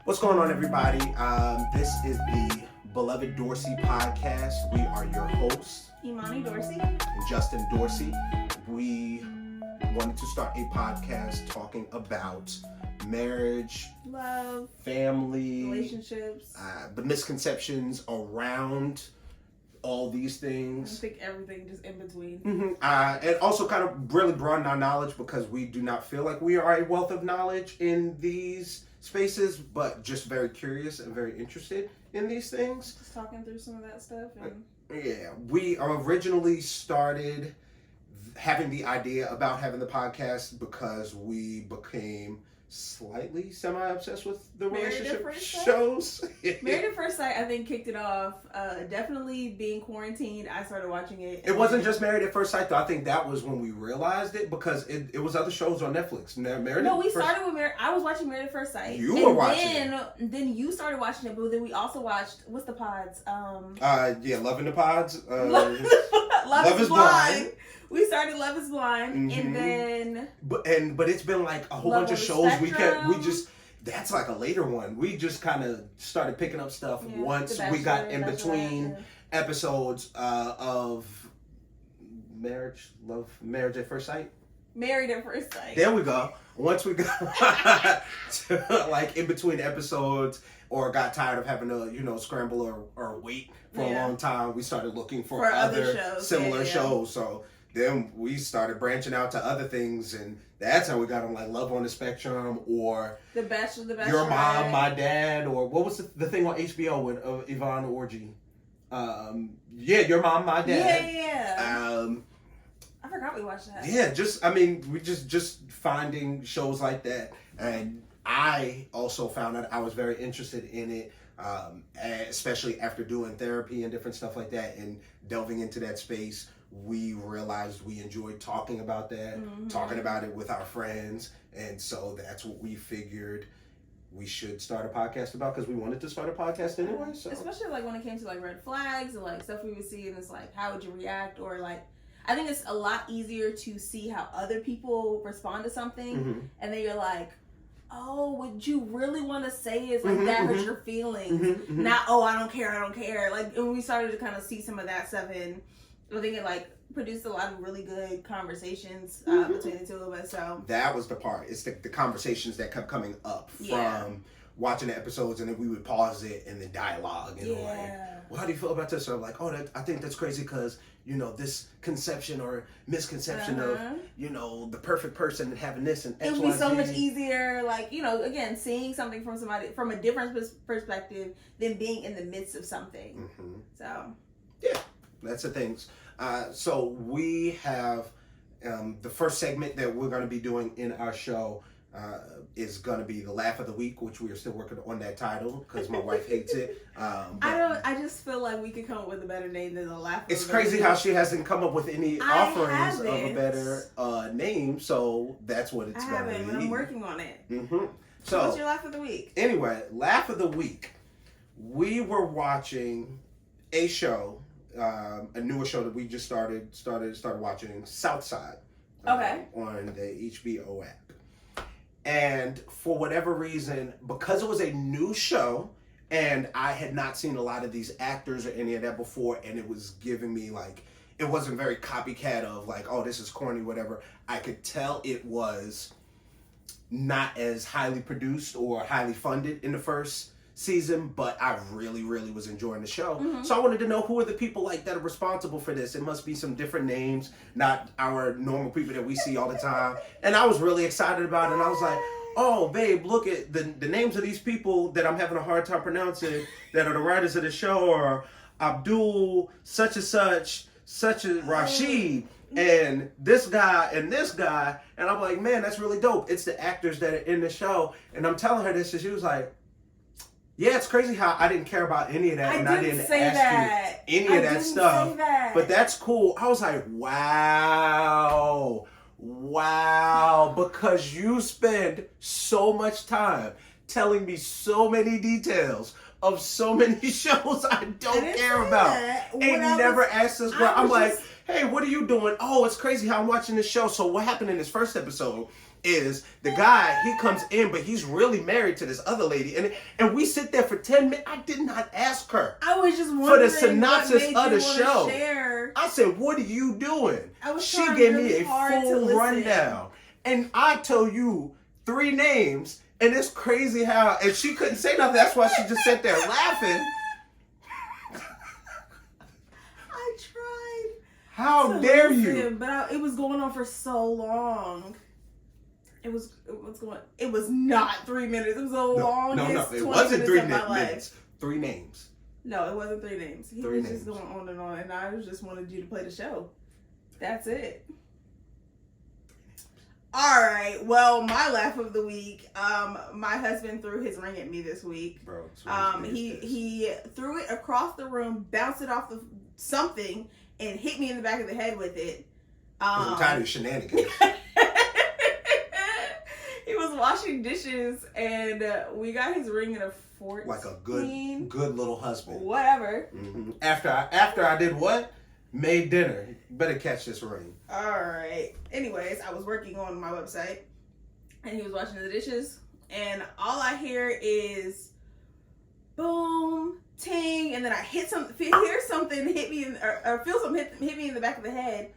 What's going on, everybody? This is the Beloved Dorsey podcast. We are your hosts, Emani Dorsey and Justin Dorsey. We wanted to start a podcast talking about marriage, love, family, relationships, the misconceptions around all these things. I think everything just in between. Mm-hmm. And also kind of really broaden our knowledge, because we do not feel like we are a wealth of knowledge in these spaces, but just very curious and very interested in these things. Just talking through some of that stuff. And Yeah, we originally started having the idea about having the podcast because we became slightly semi-obsessed with the Married at relationship First Sight? shows. Married at First Sight, I think, kicked it off. Definitely being quarantined, I started watching it. It wasn't just Married at First Sight, though. I think that was when we realized it, because it was other shows on Netflix. Started with Married. I was watching Married at First Sight. You were watching it. Then you started watching it, but then we also watched, what's the pods? Love in the Pods. Love is Blind. We started Love is Blind, Mm-hmm. and then... But it's been like a whole bunch of shows that's like a later one. We just kind of started picking up stuff once we got in between episodes of Marriage at First Sight. Married at First Sight. There we go. Once we got to, like, in between episodes, or got tired of having to, scramble or wait for a long time, we started looking for other shows, similar shows. So then we started branching out to other things, and that's how we got on, like, Love on the Spectrum, or The Bachelor, Your Mom, My Dad, or what was the thing on HBO with Yvonne Orji? Your Mom, My Dad. Yeah. I forgot we watched that. Yeah, we just finding shows like that, and I also found out I was very interested in it, especially after doing therapy and different stuff like that, and delving into that space. We realized we enjoyed talking about that, talking about it with our friends, and so that's what we figured we should start a podcast about, because we wanted to start a podcast anyway. So especially like when it came to like red flags and like stuff we would see, and it's like, how would you react? Or like, I think it's a lot easier to see how other people respond to something, and then you're like, oh, would you really want to say it? Like, that hurts your feelings. Not, oh, I don't care. Like, and we started to kind of see some of that stuff, and I think it like produced a lot of really good conversations between the two of us. So that was the part. It's the conversations that kept coming up from watching the episodes, and then we would pause it and then dialogue and like, well, how do you feel about this? So I'm like, I think that's crazy, because this conception or misconception of the perfect person and having this and X, it would be so much easier, like, again, seeing something from somebody from a different perspective than being in the midst of something. So yeah, that's the things. So we have the first segment that we're going to be doing in our show is going to be the Laugh of the Week, which we are still working on that title, because my wife hates it. I just feel like we could come up with a better name than the Laugh of the Week. It's crazy how she hasn't come up with any offerings of a better name, so that's what it's going to be. I'm working on it. So what's your Laugh of the Week? Anyway, Laugh of the Week. We were watching a show, a newer show that we just started watching, Southside. Okay. On the HBO app. And for whatever reason, because it was a new show, and I had not seen a lot of these actors or any of that before, and it was giving me like, it wasn't very copycat of like, oh, this is corny, whatever. I could tell it was not as highly produced or highly funded in the first season, but I really, really was enjoying the show. So I wanted to know, who are the people like that are responsible for this? It must be some different names, not our normal people that we see all the time. And I was really excited about it, and I was like, oh, babe, look at the names of these people that I'm having a hard time pronouncing that are the writers of the show, or Abdul, such and such as Rashid, and this guy, and I'm like, man, that's really dope. It's the actors that are in the show. And I'm telling her this, and she was like, yeah, it's crazy how I didn't care about any of that, and I didn't ask you any of that stuff. But that's cool. I was like, wow, because you spend so much time telling me so many details of so many shows I don't care about. And never asked this girl. I'm like, hey, what are you doing? Oh, it's crazy how I'm watching this show. So what happened in this first episode is the guy, he comes in, but he's really married to this other lady. And we sit there for 10 minutes. I did not ask her. I was just wondering for the synopsis of the show. Share. I said, what are you doing? She gave me a full rundown. And I told you 3 names. And it's crazy how, and she couldn't say nothing. That's why she just sat there laughing. I tried. How dare you? But it was going on for so long. It was not 3 minutes. It was the longest. No. It wasn't 3 minutes. 3 names. No, it wasn't 3 names. He was just going on, and I just wanted you to play the show. That's it. All right. Well, my laugh of the week. My husband threw his ring at me this week. Bro, he threw it across the room, bounced it off of something, and hit me in the back of the head with it. I'm tired of shenanigans. He was washing dishes, and we got his ring in a 14. Like a good little husband. Whatever. Mm-hmm. After I did what? Made dinner. Better catch this ring. All right. Anyways, I was working on my website, and he was washing the dishes, and all I hear is boom, ting, and then I hear something hit me, or feel something hit me in the back of the head.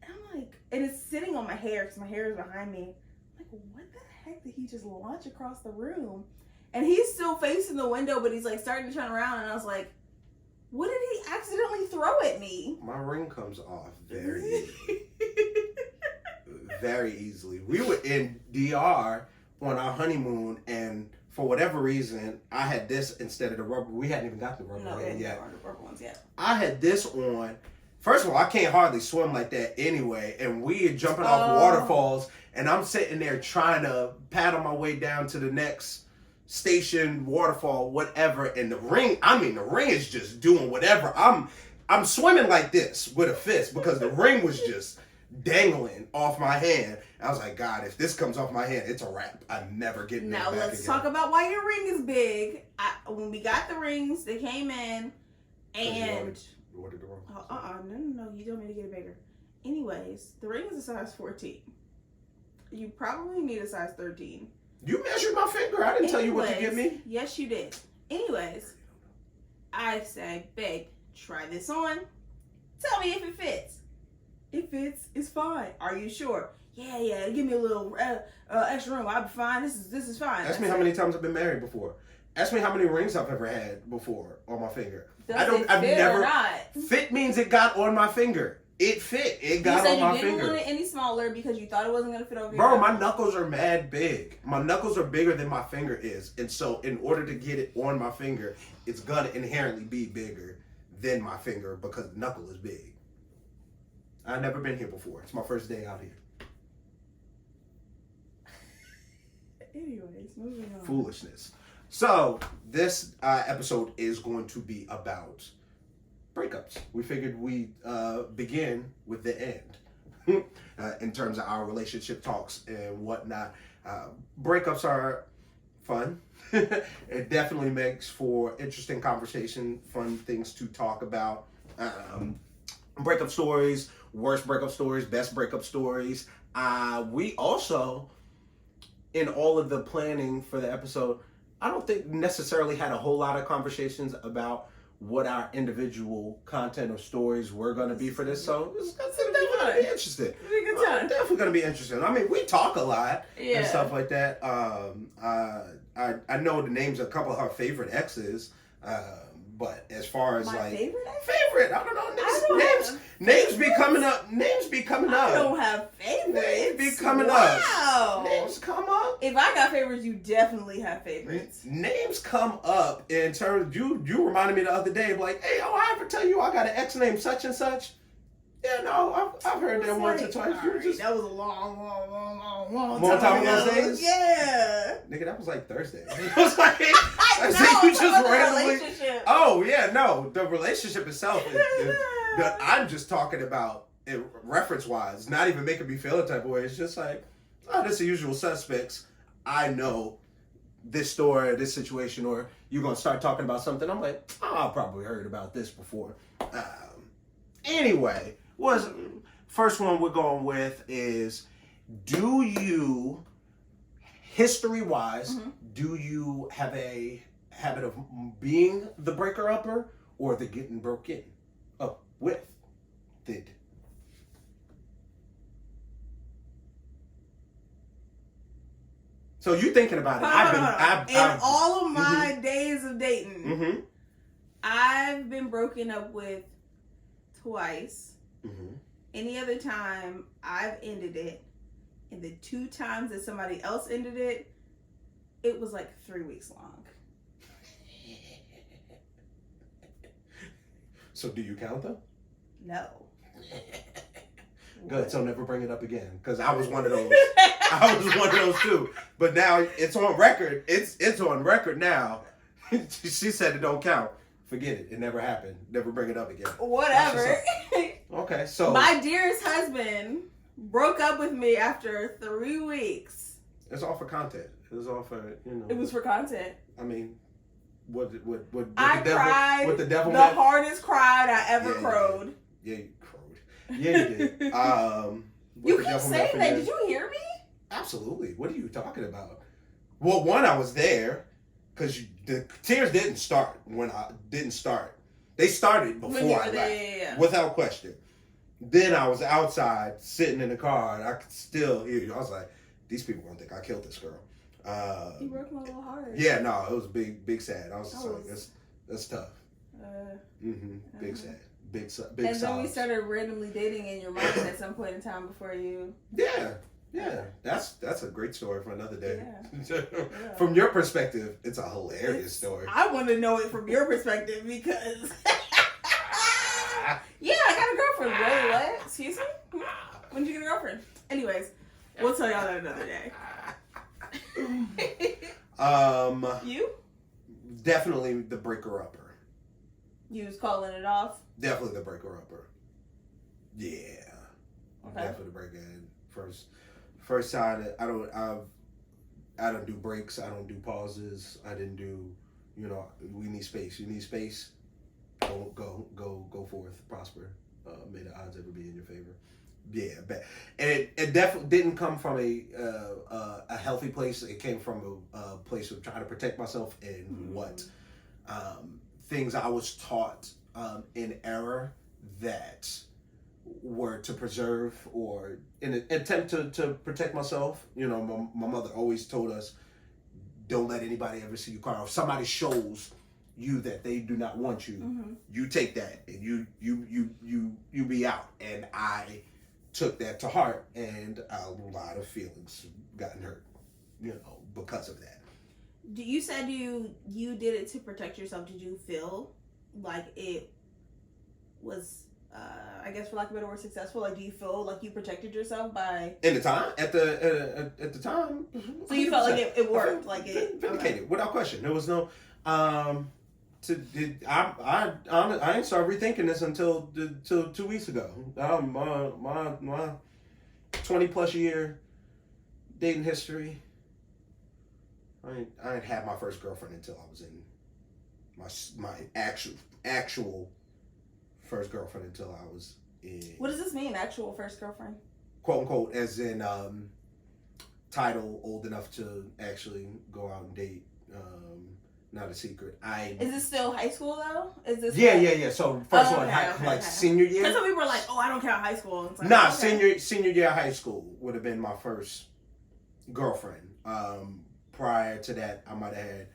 And I'm like, and it's sitting on my hair because my hair is behind me. I'm like, what the heck did he just launch across the room? And he's still facing the window, but he's like starting to turn around, and I was like, what did he accidentally throw at me? My ring comes off very easily. Very easily. We were in DR on our honeymoon, and for whatever reason, I had this instead of the rubber. We hadn't even got the rubber one yet. The rubber ones yet. I had this on. First of all, I can't hardly swim like that anyway, and we are jumping off waterfalls, and I'm sitting there trying to paddle my way down to the next station, waterfall, whatever, and the ring is just doing whatever. I'm swimming like this with a fist because the ring was just dangling off my hand. I was like, God, if this comes off my hand, it's a wrap. I'm never getting it back again. Now let's talk about why your ring is big. When we got the rings, they came in, and you ordered the wrong. No, you told me to get it bigger. Anyways, the ring is a size 14. You probably need a size 13. You measured my finger. I didn't tell you what to give me. Yes, you did. Anyways, I say, babe, try this on. Tell me if it fits. It fits. It's fine. Are you sure? Yeah. Give me a little extra room. I'll be fine. This is fine. Ask me how many times I've been married before. Ask me how many rings I've ever had before on my finger. I've never. Or not? Fit means it got on my finger. It fit. It got on my finger. You said you didn't want it any smaller because you thought it wasn't going to fit over your my knuckles are mad big. My knuckles are bigger than my finger is. And so in order to get it on my finger, it's going to inherently be bigger than my finger because the knuckle is big. I've never been here before. It's my first day out here. Anyways, moving on. Foolishness. So this episode is going to be about breakups. We figured we'd begin with the end in terms of our relationship talks and whatnot. Breakups are fun. It definitely makes for interesting conversation, fun things to talk about. Breakup stories, worst breakup stories, best breakup stories. We also, in all of the planning for the episode, I don't think necessarily had a whole lot of conversations about what our individual content or stories were going to be for this. So it's definitely going to be interesting. It's a good time. Definitely going to be interesting. I mean, we talk a lot and stuff like that. I know the names of a couple of her favorite exes. But as far as my favorite, I don't know. Names be coming up. I don't have favorites. Names be coming up. Names come up. If I got favorites, you definitely have favorites. Names come up in terms. You reminded me the other day, like, hey, I ever tell you I got an ex named such and such? Yeah, no, I've heard that once or twice. That was a long time ago. Yeah. Nigga, that was like Thursday. It was like, you just randomly. Oh, yeah, no. The relationship itself, I'm just talking about it reference-wise, not even making me feel a type of way. It's just like, this is the usual suspects. I know this story, this situation, or you're going to start talking about something. I'm like, I've probably heard about this before. Anyway, first one we're going with is, do you, history-wise, do you have a habit of being the breaker-upper or the getting broken up with? Did. So you thinking about it? In all of my days of dating, I've been broken up with twice. Any other time, I've ended it. And the 2 times that somebody else ended it, it was like 3 weeks long. So do you count them? No. Good. So never bring it up again, because I was one of those. I was one of those too. But now it's on record. It's on record now. She said it don't count. Forget it. It never happened. Never bring it up again. Whatever. Okay, so my dearest husband broke up with me after 3 weeks. It's all for content. It was all for, It was for content. I mean, what I cried. What the devil the hardest cried I ever crowed. Yeah, you crowed. Yeah, you did. You keep saying that. Did you hear me? Absolutely. What are you talking about? Well, one, I was there because the tears didn't start when I didn't start. They started before I left, without question. Then I was outside sitting in the car, and I could still hear you. I was like, "These people gonna think I killed this girl." You broke my little heart. Yeah, no, it was big sad. I was just like, that's tough. Big sad. Big and sobs. then we started randomly dating in your mind at some point in time before you. Yeah, that's a great story for another day. Yeah. From your perspective, it's a hilarious story. I want to know it from your perspective because. Yeah, I got a girlfriend. Wait, what? Excuse me? When did you get a girlfriend? Anyways, we'll tell y'all that another day. You? Definitely the breaker-upper. You was calling it off? Definitely the breaker-upper. Yeah. Okay. Definitely the breaker. First time I don't do breaks. I don't do pauses. I didn't do, we need space. You need space. Go forth, prosper. May the odds ever be in your favor. Yeah, and it definitely didn't come from a healthy place. It came from a place of trying to protect myself and what things I was taught in error that were to preserve or in an attempt to protect myself. My mother always told us, don't let anybody ever see you cry. If somebody shows you that they do not want you, you take that and you be out. And I took that to heart, and a lot of feelings gotten hurt, because of that. You said you did it to protect yourself. Did you feel like it was, I guess for lack of a better word, successful? Like, do you feel like you protected yourself by in the time at the time? So you felt like it worked, like it vindicated without question. There was no. I ain't started rethinking this until 2 weeks ago. My 20+ year dating history. I ain't had my first girlfriend until I was in my actual first girlfriend until I was in. What does this mean? Actual first girlfriend? Quote unquote, as in title, old enough to actually go out and date. Not a secret. Is this still high school though? Is this? Yeah. So first one, senior year. Because some people are like, "Oh, I don't count high school." It's like, nah, okay. Senior year of high school would have been my first girlfriend. Prior to that, I might have had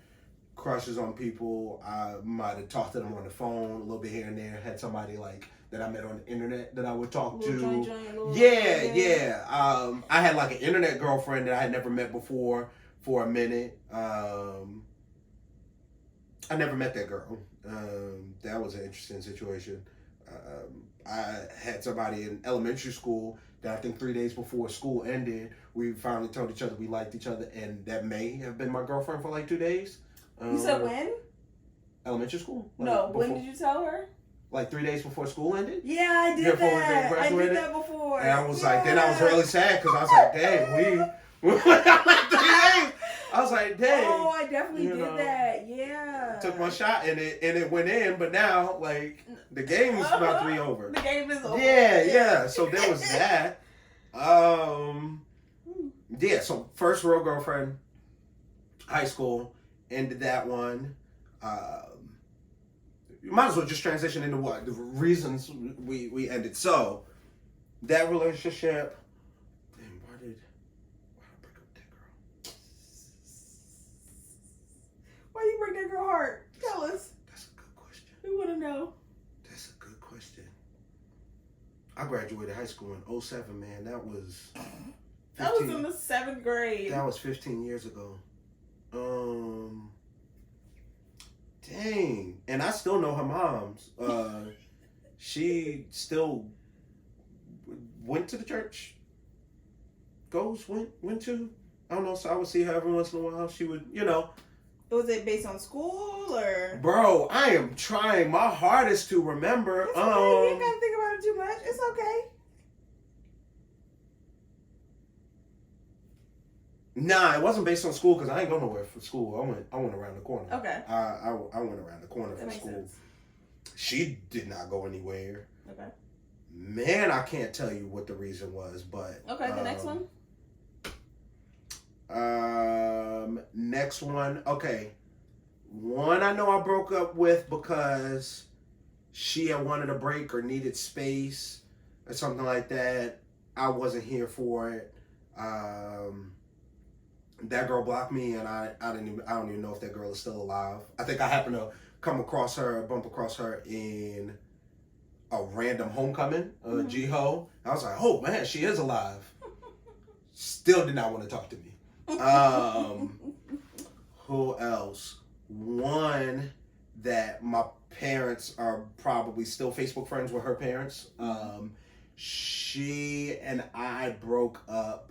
crushes on people. I might have talked to them on the phone a little bit here and there. Had somebody that I met on the internet that I would talk to. Yeah. I had an internet girlfriend that I had never met before for a minute. I never met that girl. That was an interesting situation. I had somebody in elementary school that I think 3 days before school ended, we finally told each other we liked each other, and that may have been my girlfriend for 2 days. You said when? Elementary school. When did you tell her? 3 days before school ended. Yeah, I did that. I did that before. And I was then I was really sad because I was like, dang, we 3 days. I was like, dang. Oh, I definitely did that. Yeah. Took my shot and it went in, but now like the game's about to be over. The game is over. Yeah. So there was that. Yeah. So first real girlfriend, high school, ended that one. You might as well just transition into what the reasons we ended. So that relationship. Damn, why did I break up that girl? Why you break that girl heart? Tell us. That's a good question. We want to know. That's a good question. I graduated high school in 2007, man. That was 15, That was in the 7th grade. That was 15 years ago. Dang. And I still know her mom's. She still went to the church. Went to. I don't know, so I would see her every once in a while. She would, Was it based on school or? Bro, I am trying my hardest to remember. It's okay. You ain't gotta think about it too much. It's okay. Nah, it wasn't based on school because I ain't go nowhere for school. I went around the corner. Okay. I went around the corner That for makes school. sense. She did not go anywhere. Okay. Man, I can't tell you what the reason was, but Okay, the next one. Next one. Okay. One I know I broke up with because she had wanted a break or needed space or something like that. I wasn't here for it. That girl blocked me, and I don't even know if that girl is still alive. I think I happened to bump across her in a random homecoming, G-Ho. I was like, oh man, she is alive. Still did not want to talk to me. Who else? One that my parents are probably still Facebook friends with her parents. She and I broke up.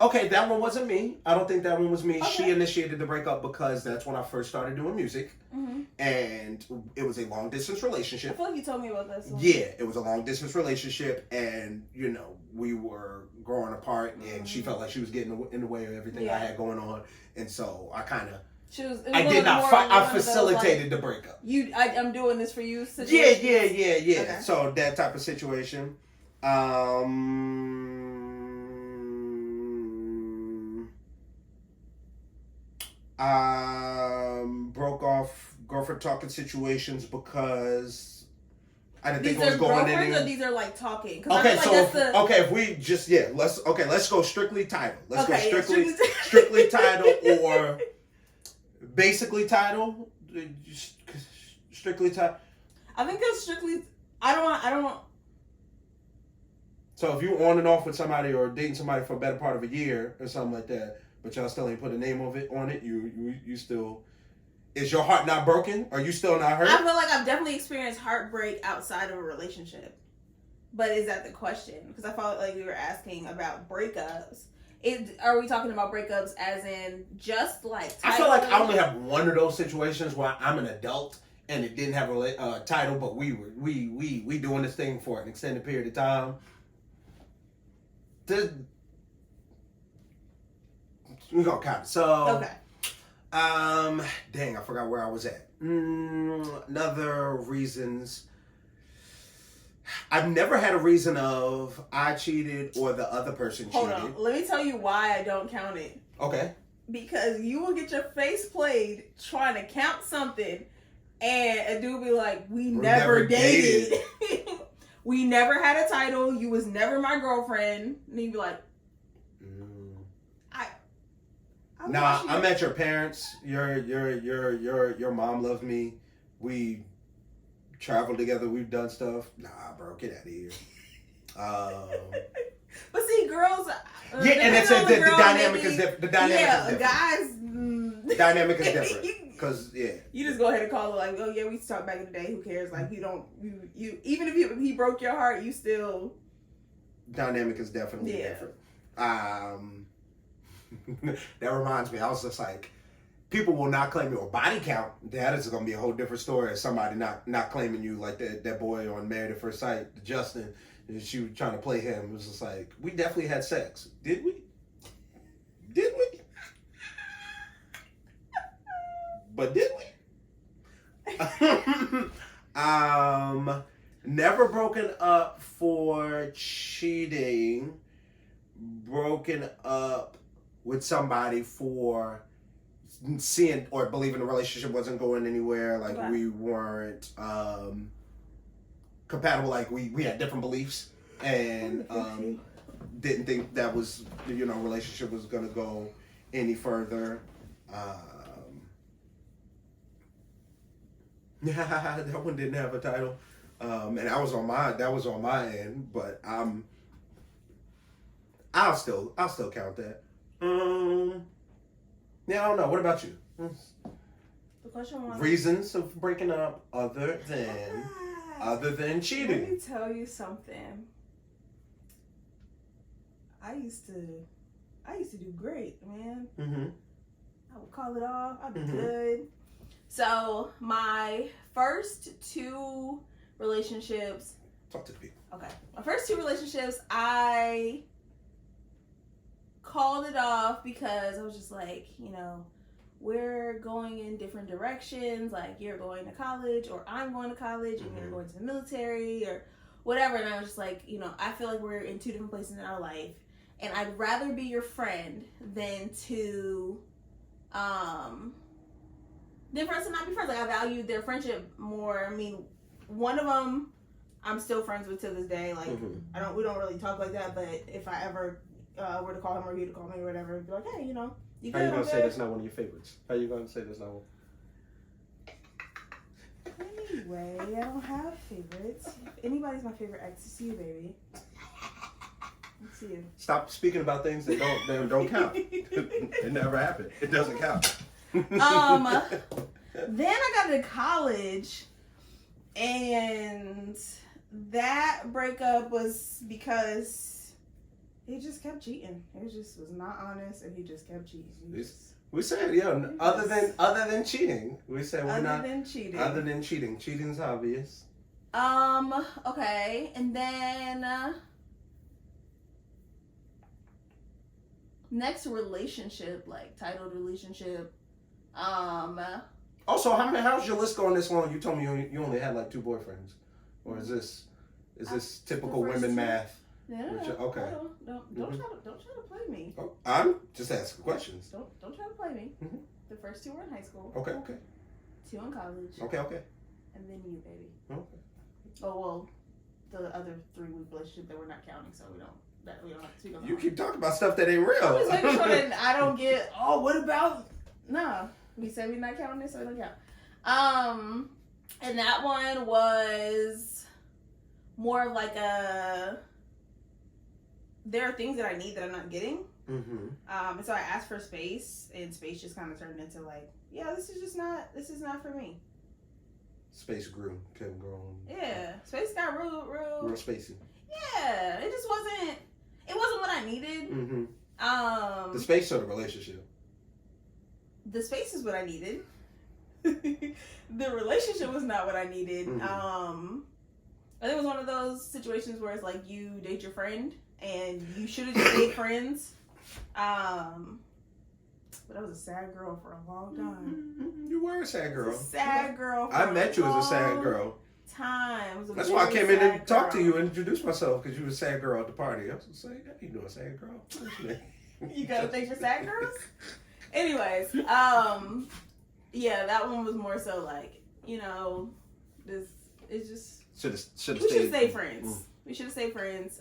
Okay, that one wasn't me. I don't think that one was me. Okay. She initiated the breakup because that's when I first started doing music. Mm-hmm. And it was a long distance relationship. I feel like you told me about this one. Yeah, it was a long distance relationship, and we were growing apart, and she felt like she was getting in the way of everything I had going on, and so I kind of. I facilitated the breakup. I'm doing this for you. Yeah. Okay. So that type of situation. Broke off girlfriend talking situations because I didn't think it was going anywhere. Or these are like talking. Okay, if we just let's go strictly title. Let's go strictly title or basically title. Strictly title. I think it's strictly. I don't. So if you're on and off with somebody or dating somebody for a better part of a year or something like that, but y'all still ain't put a name on it, you still. Is your heart not broken? Are you still not hurt? I feel like I've definitely experienced heartbreak outside of a relationship. But is that the question? Because I felt like we were asking about breakups. Are we talking about breakups as in just like I feel like I only have one of those situations where I'm an adult and it didn't have a title, but we doing this thing for an extended period of time. We're gonna count it. So okay. Dang, I forgot where I was at. Another reasons. I've never had a reason of I cheated or the other person cheated. Hold on. Let me tell you why I don't count it. Okay. Because you will get your face played trying to count something and a dude be like, we never dated. We never had a title. You was never my girlfriend. And he'd be like, Nah, I met your parents. Your mom loved me. We traveled together. We've done stuff. Nah, bro, get out of here. But see, girls. Yeah, and it's the dynamic is different. The dynamic is different. Guys. The dynamic is different. Because you just go ahead and call it like, oh yeah, we talked back in the day. Who cares? Like you even if he broke your heart, you still. Dynamic is definitely different. That reminds me, I was just like, people will not claim your body count. That is going to be a whole different story. As somebody not claiming you, like that boy on Married at First Sight, Justin, and she was trying to play him. It was just like, we definitely had sex. Did we? But did we? Never broken up for cheating. Broken up with somebody for seeing or believing the relationship wasn't going anywhere. Like we weren't compatible. Like we had different beliefs and didn't think that was relationship was gonna go any further. That one didn't have a title, and that was on my end. But I'll still count that. Yeah, I don't know. What about you? The question was reasons of breaking up other than cheating. Let me tell you something. I used to do great, man. Mm-hmm. I would call it off. I'd be good. So my first two relationships. Talk to the people. Okay, my first two relationships, I called it off because I was just like, we're going in different directions. Like, you're going to college, or I'm going to college, and you're going to the military, or whatever. And I was just like, I feel like we're in two different places in our life, and I'd rather be your friend than for us to not be friends. Like, I valued their friendship more. I mean, one of them I'm still friends with to this day. Like, we don't really talk like that, but if I ever were to call him or he to call me or whatever, it'd be like, hey, you good? How you gonna say that's not one of your favorites? How you gonna say that's not one? Anyway, I don't have favorites. If anybody's my favorite ex, it's you, baby. It's you. Stop speaking about things that don't count. It never happened. It doesn't count. Then I got to college, and that breakup was because he just kept cheating. He just was not honest, and he just kept cheating. We said, other than cheating. We said we're not cheating. Other than cheating. Cheating's obvious. Okay, and then next relationship, like titled relationship. Also, how's your list going this long? You told me you only had like 2 boyfriends, or is this typical women math? Yeah. Okay. Don't try to play me. Oh, I'm just asking questions. Don't try to play me. Mm-hmm. The first 2 were in high school. Okay. 2 in college. Okay. And then you, baby. Okay. Oh well, the other 3-week relationship that we're not counting, so we don't have to speak on. You keep talking about stuff that ain't real. I'm just making sure that I don't get. Oh, what about? No, we said we're not counting this, so we don't count. And that one was more of like there are things that I need that I'm not getting. Mm-hmm. And so I asked for space, and space just kind of turned into like, this is not for me. Space grew, kept growing. Yeah, space got real spacey. Yeah, it just wasn't. It wasn't what I needed. Mm-hmm. The space or the relationship. The space is what I needed. The relationship was not what I needed. Mm-hmm. I think it was one of those situations where it's like you date your friend and you should have just stayed friends. But I was a sad girl for a long time. You were a sad girl. Sad girl. I met you as a sad girl. That's why I came in and talked to you and introduced myself, because you were a sad girl at the party. I was just like, how you doing, sad girl? You gotta thank your sad girls? Anyways, yeah, that one was more so like, this is just should have we should stay friends. We should have stayed friends.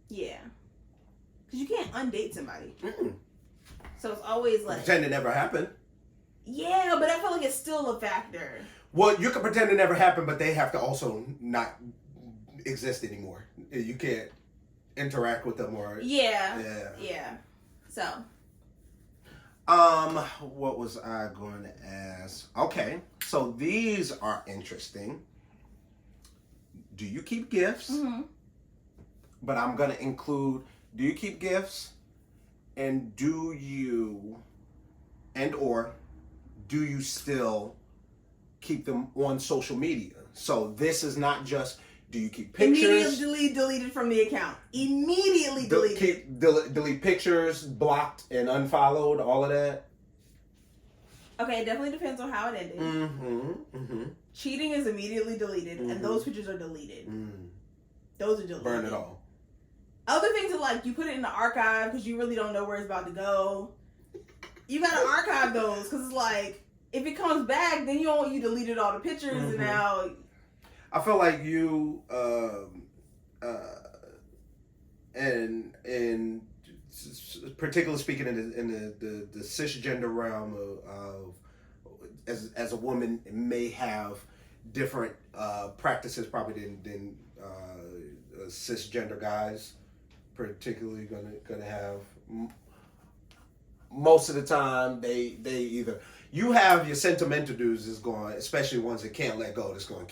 Yeah, because you can't undate somebody. So it's always like pretend it never happened. Yeah, but I feel like it's still a factor. Well, you can pretend it never happened, but they have to also not exist anymore. You can't interact with them or yeah. So, what was I going to ask? Okay, so these are interesting. Do you keep gifts? Mm-hmm. But I'm going to include, do you keep gifts? And do you still keep them on social media? So this is not just, do you keep pictures? Immediately deleted from the account. Immediately deleted. Delete pictures, blocked and unfollowed, all of that? Okay, it definitely depends on how it ended. Cheating is immediately deleted, and those pictures are deleted. Those are deleted. Burn it all. Other things are like, you put it in the archive because you really don't know where it's about to go. You gotta archive those because it's like, if it comes back, then you deleted all the pictures and now... I feel like you, and particularly speaking in the cisgender realm of as a woman may have different practices probably than cisgender guys particularly gonna have. Most of the time they either, you have your sentimental dudes is going, especially ones that can't let go, that's going to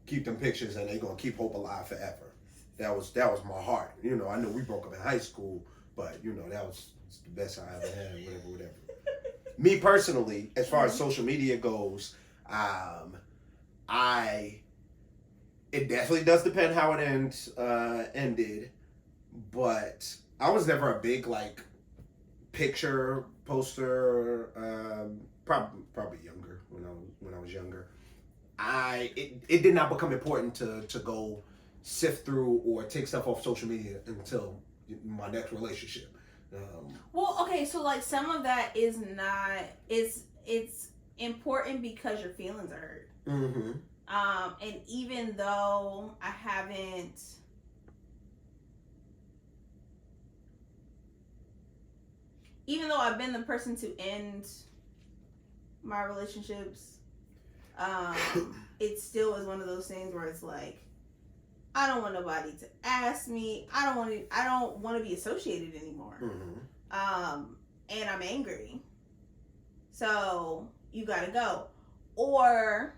keep them pictures and they're going to keep hope alive forever. That was my heart. You know, I know we broke up in high school, but you know, that was the best I ever had, whatever. Me personally, as far as social media goes, it definitely does depend how it ended, but I was never a big like picture poster. Probably younger when I was younger. It did not become important to go sift through or take stuff off social media until my next relationship. Well, okay, so like some of that is not, it's important because your feelings are hurt. And even though I haven't, even though I've been the person to end my relationships, it still is one of those things where it's like, I don't want nobody to ask me. I don't want to be associated anymore. And I'm angry. So you gotta go. Or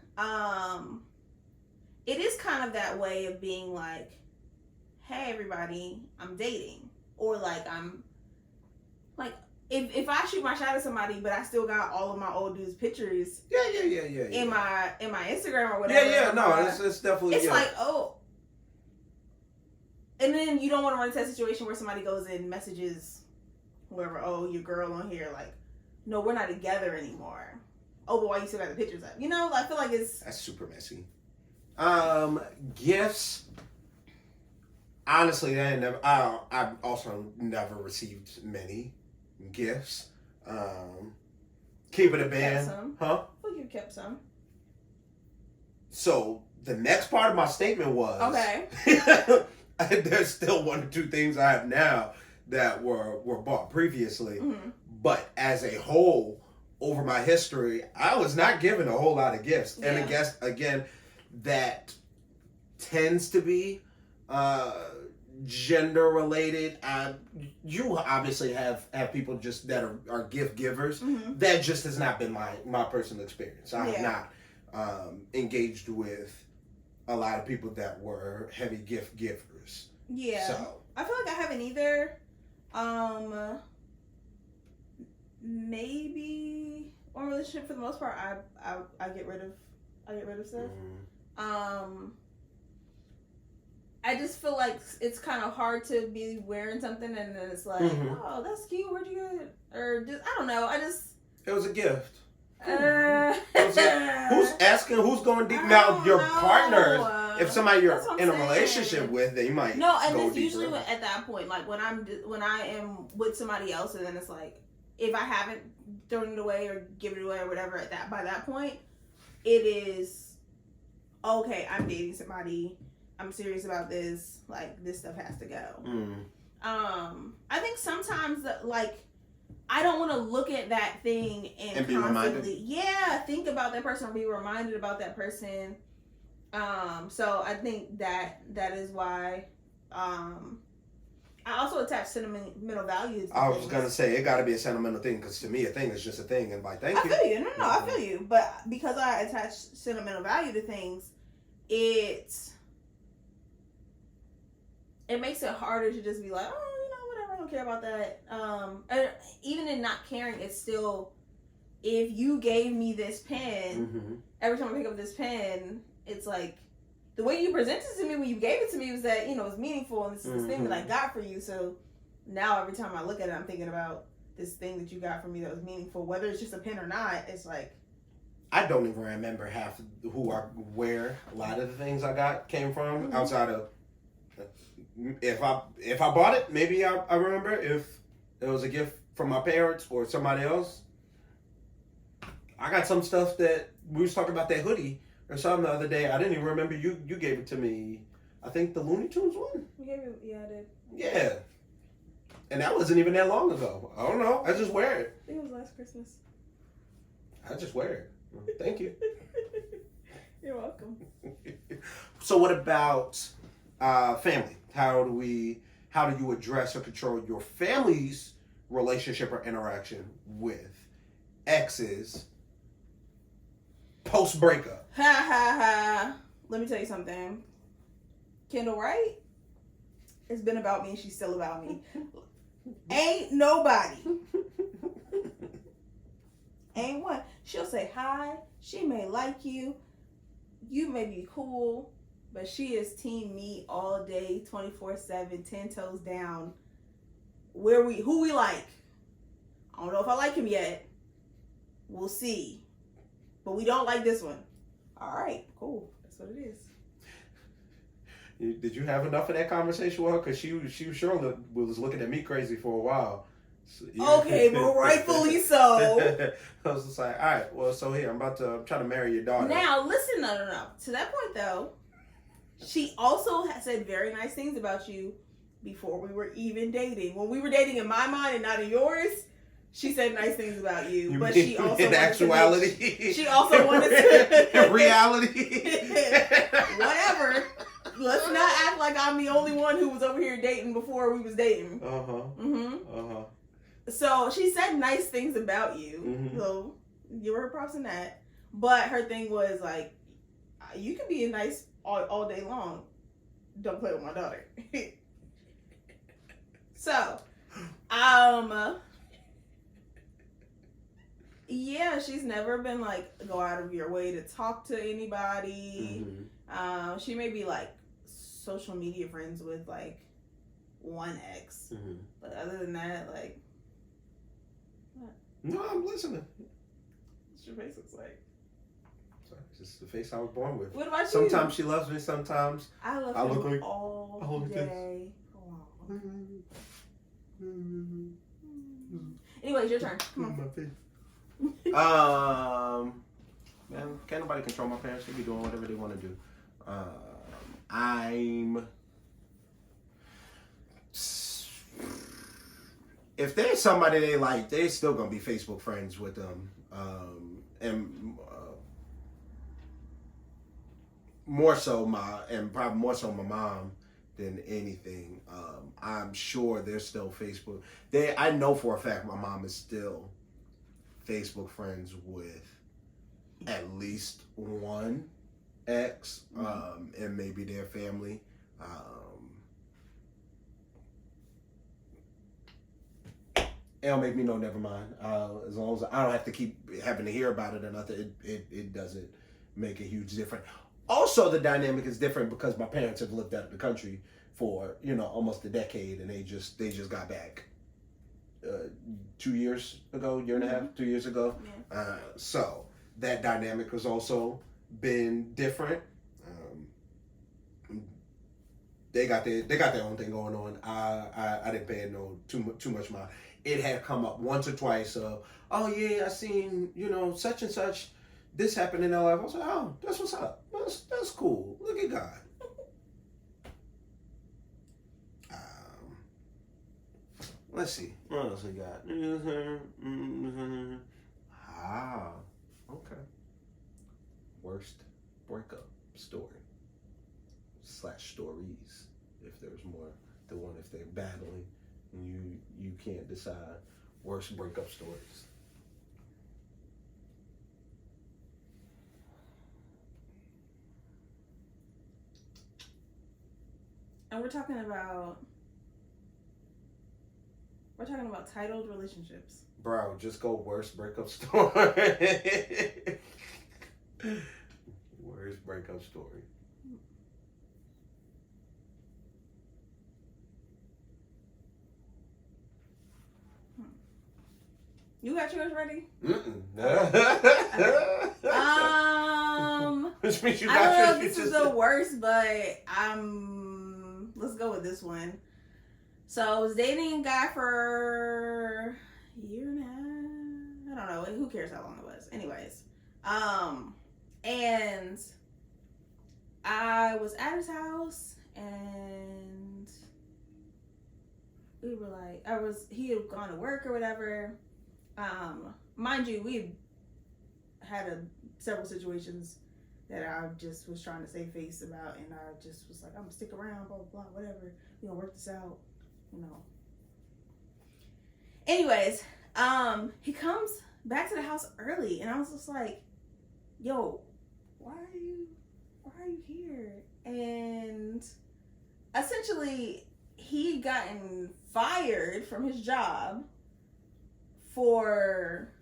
it is kind of that way of being like, hey everybody, I'm dating. Or like I'm like, if I shoot my shot at somebody, but I still got all of my old dudes' pictures, in my Instagram or whatever, it's definitely, it's like, oh, and then you don't want to run into that situation where somebody goes and messages whoever, oh, your girl on here, like, no, we're not together anymore. Oh, but why you still got the pictures up? You know, I feel like that's super messy. Gifts. Honestly, I also never received many gifts. Keep it a band. Huh? Well, you kept some. So the next part of my statement was, okay. There's still one or two things I have now that were bought previously, but as a whole, over my history, I was not given a whole lot of gifts, and I guess again that tends to be gender related. You obviously have people just that are gift givers. That just has not been my personal experience. I have not engaged with a lot of people that were heavy gift givers. Yeah. So I feel like I haven't either. Maybe one relationship for the most part I get rid of stuff. I just feel like it's kind of hard to be wearing something and then it's like, oh, that's cute. Where'd you get it? Or just, I don't know. It was a gift. Who's asking? Who's going deep? Now your partners. If somebody you're in a relationship with, they might. No, and go it's deeper. usually at that point, like when I am with somebody else, and then it's like, if I haven't thrown it away or given it away or whatever, by that point, it is okay. I'm dating somebody. I'm serious about this. Like, this stuff has to go. I think sometimes like, I don't want to look at that thing and be reminded. Think about that person or be reminded about that person. So I think that is why I also attach sentimental values to I was things. gonna say it got to be a sentimental thing, because to me a thing is just a thing, and like thank you. I feel you. No, I feel you. But because I attach sentimental value to things, it makes it harder to just be like, oh, whatever, I don't care about that. And even in not caring, it's still, if you gave me this pen, every time I pick up this pen, it's like, the way you presented it to me when you gave it to me was that, it's meaningful and this is this thing that I got for you. So now every time I look at it, I'm thinking about this thing that you got from me that was meaningful, whether it's just a pen or not. It's like, I don't even remember where a lot of the things I got came from, outside of if I bought it, maybe I remember. If it was a gift from my parents or somebody else. I got some stuff that we was talking about, that hoodie or something the other day. I didn't even remember you gave it to me. I think the Looney Tunes one. You gave it, yeah, I did. Yeah. And that wasn't even that long ago. I don't know. I just wear it. I think it was last Christmas. I just wear it. Thank you. You're welcome. So what about family? How do you address or control your family's relationship or interaction with exes post breakup? Ha ha ha. Let me tell you something. Kendall Wright, it's been about me. She's still about me. Ain't nobody. Ain't one. She'll say hi. She may like you. You may be cool. But she is team me all day, 24/7, 10 toes down. Who we like. I don't know if I like him yet. We'll see. But we don't like this one. All right, cool. That's what it is. Did you have enough of that conversation with her? Because she sure was looking at me crazy for a while. So, okay, but rightfully so. I was just like, all right, well, so here, I'm trying to marry your daughter. Now, listen, no. To that point, though, she also said very nice things about you before we were even dating. When we were dating in my mind and not in yours, she said nice things about you. But she also in actuality. She also wanted to in reality. Whatever. Let's not act like I'm the only one who was over here dating before we was dating. So she said nice things about you. So give her props in that. But her thing was like, you can be nice all day long. Don't play with my daughter. So, yeah, she's never been like go out of your way to talk to anybody. She may be like social media friends with like one ex, but other than that, like, what? No, I'm listening. What's your face looks like? Sorry, it's just the face I was born with. What about you? Sometimes she loves me, sometimes I love I look him like all day. Anyways, your turn. Come on. Man, can't nobody control my parents. They be doing whatever they want to do. If there's somebody they like, they're still gonna be Facebook friends with them. And probably more so my mom than anything. I'm sure they're still Facebook. I know for a fact my mom is still Facebook friends with at least one ex, and maybe their family. It'll make me know, never mind. As long as I don't have to keep having to hear about it or nothing, it doesn't make a huge difference. Also, the dynamic is different because my parents have lived out of the country for almost a decade, and they just got back 2 years ago, year and a half, 2 years ago. Yeah. So that dynamic has also been different. They got their own thing going on. I didn't pay too much mind. It had come up once or twice. Oh yeah, I seen such and such. This happened in their life. I was like, oh, that's what's up. That's cool. Look at God. Let's see. What else we got? Okay. Worst breakup story / stories. If there's more than one, if they're battling, and you can't decide. Worst breakup stories. And we're talking about titled relationships. Bro, just go worst breakup story. Worst breakup story. You got yours ready? Which means you I got don't know yours. if this is the worst, but let's go with this one. So I was dating a guy for a year and a half. I don't know. Who cares how long it was? Anyways. And I was at his house and we were like, he had gone to work or whatever. Mind you, we had several situations that I just was trying to save face about, and I just was like, I'm gonna stick around, blah, blah, blah, whatever. We're gonna work this out, you know. Anyways, he comes back to the house early, and I was just like, yo, why are you here? And essentially, he'd gotten fired from his job for,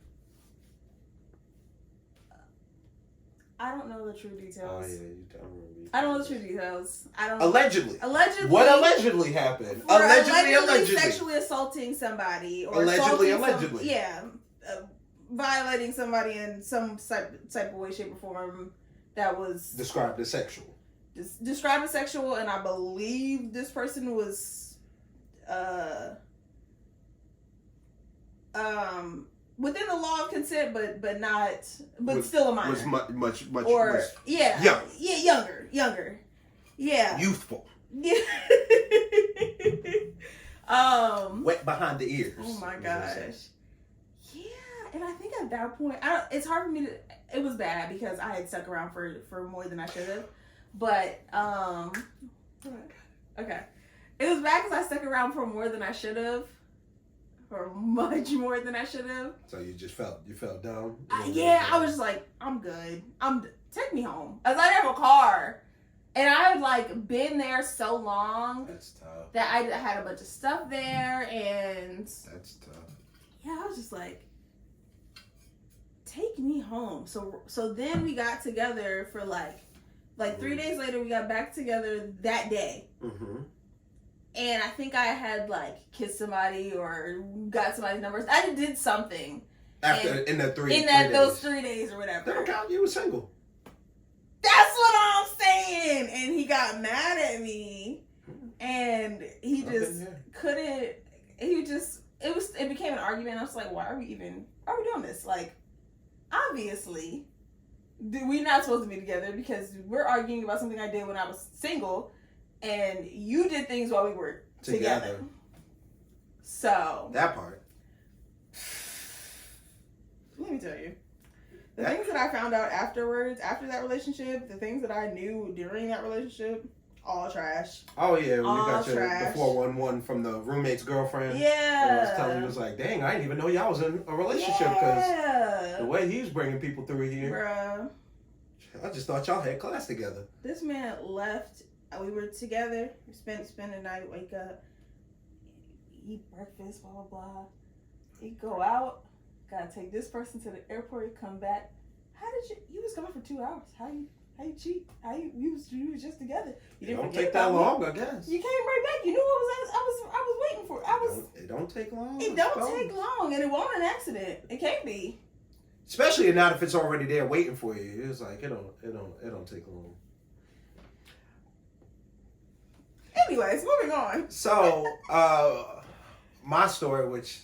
I don't know the true details. Oh yeah, you don't remember. I don't know the true details. Allegedly. What allegedly happened? Allegedly sexually assaulting somebody, or allegedly. violating somebody in some type of way, shape, or form that was described as sexual. Described as sexual, and I believe this person was within the law of consent, but still a minor. Was much or young. Younger. Yeah. Youthful. Yeah. Wet behind the ears. Oh my gosh. Yeah, and I think at that point, it's hard for me to. It was bad because I had stuck around for more than I should have. But okay, it was bad because I stuck around for more than I should have, or much more than I should have. So you felt dumb. I was just like, I'm good. Take me home. As I didn't have a car. And I had like been there so long. That's tough. That I had a bunch of stuff there, and that's tough. Yeah, I was just like, take me home. So then we got together for like 3 days later. We got back together that day. Mm-hmm. And I think I had like kissed somebody or got somebody's numbers. I did something. Those 3 days or whatever. That don't count. You were single. That's what I'm saying. And he got mad at me, and he just couldn't. It became an argument. I was like, why are we doing this? Like, obviously, we're not supposed to be together because we're arguing about something I did when I was single, and you did things while we were together. So that part. Let me tell you. The things that I found out afterwards, after that relationship, the things that I knew during that relationship, all trash. Oh yeah, when you got the 411 from the roommate's girlfriend. Yeah. I was telling you, it was like, dang, I didn't even know y'all was in a relationship because the way he was bringing people through here. Bruh. I just thought y'all had class together. This man left. We were together. We spent the night. Wake up, eat breakfast, blah blah blah. He go out. Gotta take this person to the airport, come back. How did you was gone for 2 hours. How you cheat? You was just together. You didn't don't take that long, I guess. You came right back. You knew I was waiting for. It don't take long. It don't take long, and it won't an accident. It can't be. Especially not if it's already there waiting for you. It's like it don't take long. Anyways, moving on. So, my story, which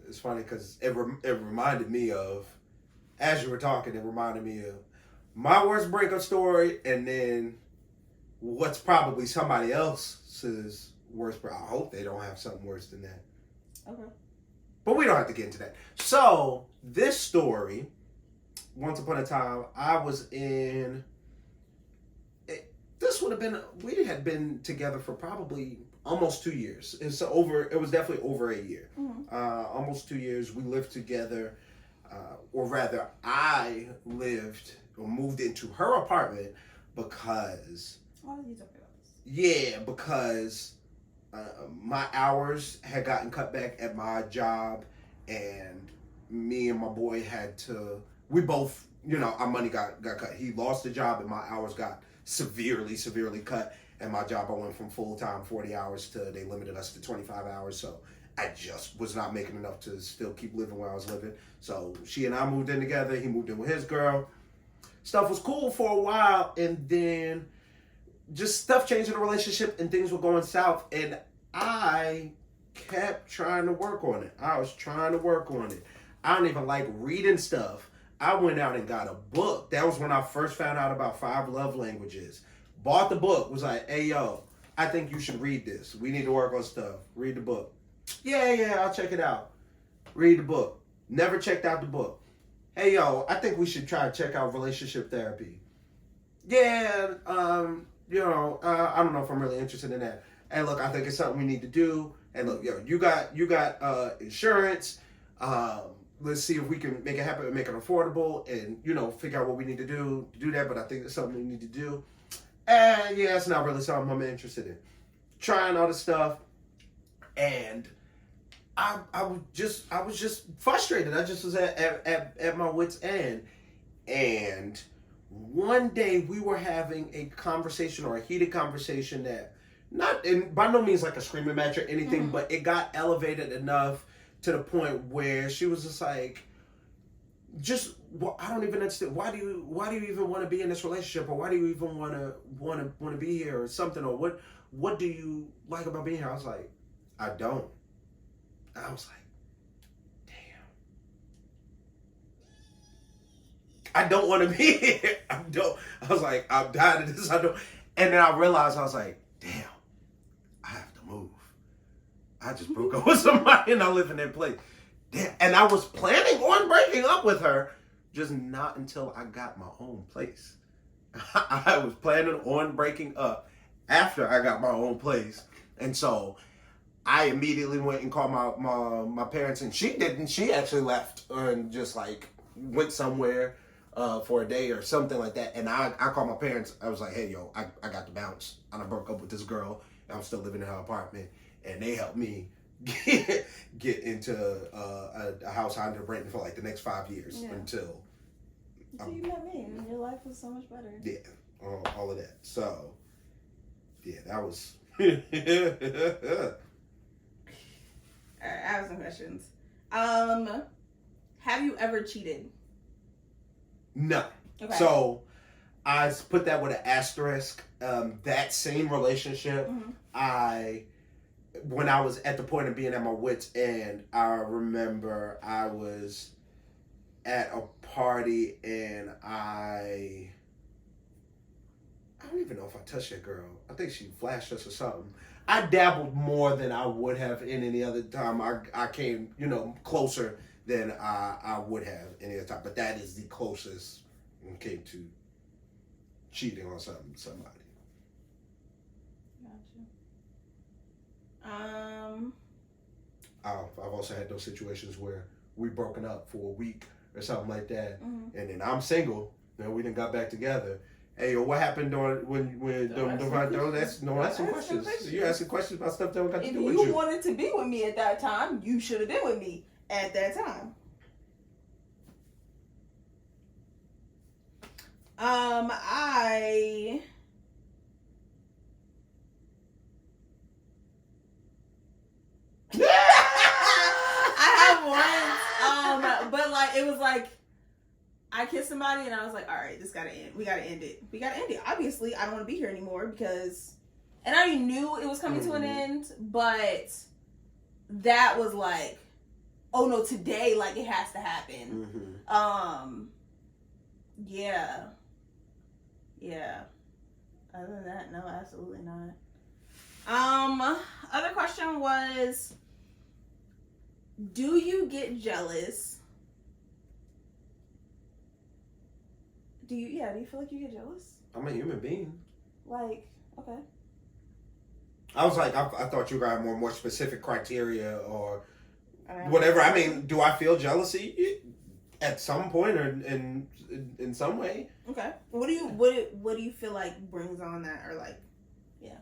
is funny because it reminded me of, as you were talking, it reminded me of my worst breakup story, and then what's probably somebody else's worst. I hope they don't have something worse than that. Okay. But we don't have to get into that. So, this story, once upon a time, I was in... we had been together for probably almost 2 years. It was definitely over a year. Mm-hmm. Almost 2 years. We lived together, or rather, I moved into her apartment because... Why did you talk about this? Yeah, because my hours had gotten cut back at my job, and me and my boy we both, our money got cut. He lost the job, and my hours got severely cut. At my job, I went from full-time 40 hours to they limited us to 25 hours. So I just was not making enough to still keep living where I was living. So she and I moved in together. He moved in with his girl. Stuff was cool for a while, and then just stuff changed in the relationship, and things were going south. And I kept trying to work on it. I was trying to work on it. I don't even like reading stuff. I went out and got a book. That was when I first found out about 5 love languages. Bought the book. Was like, hey, yo, I think you should read this. We need to work on stuff. Read the book. Yeah, I'll check it out. Read the book. Never checked out the book. Hey, yo, I think we should try to check out relationship therapy. Yeah, I don't know if I'm really interested in that. And look, I think it's something we need to do. And look, yo, you got insurance. Let's see if we can make it happen and make it affordable, and figure out what we need to do that. But I think it's something we need to do. And yeah, it's not really something I'm interested in. Trying all this stuff, and I was just frustrated. I just was at my wit's end. And one day we were having a conversation, or a heated conversation, that by no means like a screaming match or anything, but it got elevated enough to the point where she was just like, I don't even understand. Why do you even want to be in this relationship, or why do you even want to be here, or something, or what do you like about being here? I was like, I don't. I was like, damn, I don't want to be here. I was like, I'm tired of this. I don't. And then I realized, I was like, damn, I have to move. I just broke up with somebody and I live in that place. Damn. And I was planning on breaking up with her, just not until I got my own place. I was planning on breaking up after I got my own place. And so I immediately went and called my parents, and she didn't. She actually left and just like went somewhere for a day or something like that. And I called my parents. I was like, hey, yo, I got to bounce. I done broke up with this girl, and I'm still living in her apartment. And they helped me get into a house I ended up renting for like the next 5 years until you met me, and your life was so much better. Yeah, all of that. So, yeah, that was... Alright, I have some questions. Have you ever cheated? No. Okay. So, I put that with an asterisk. That same relationship, when I was at the point of being at my wit's end, I remember I was at a party and I don't even know if I touched that girl. I think she flashed us or something. I dabbled more than I would have in any other time. I came, closer than I would have any other time. But that is the closest when it came to cheating on somebody. I've also had those situations where we broken up for a week or something like that, and then I'm single, and we done got back together. Hey, yo, what happened when don't ask some questions. You asking questions about stuff that don't got to do with you. If you wanted to be with me at that time, you should have been with me at that time. I have one, but like it was like I kissed somebody and I was like, all right, this gotta end. We gotta end it. Obviously, I don't want to be here anymore because, and I already knew it was coming to an end, but that was like, oh no, today, like it has to happen. Yeah. Other than that, no, absolutely not. Other question was, do you get jealous? Do you feel like you get jealous? I'm a human being. Like, okay. I was like, I thought you got more specific criteria or whatever. I mean, do I feel jealousy at some point or in some way? Okay. What do you feel like brings on that, or like, yeah?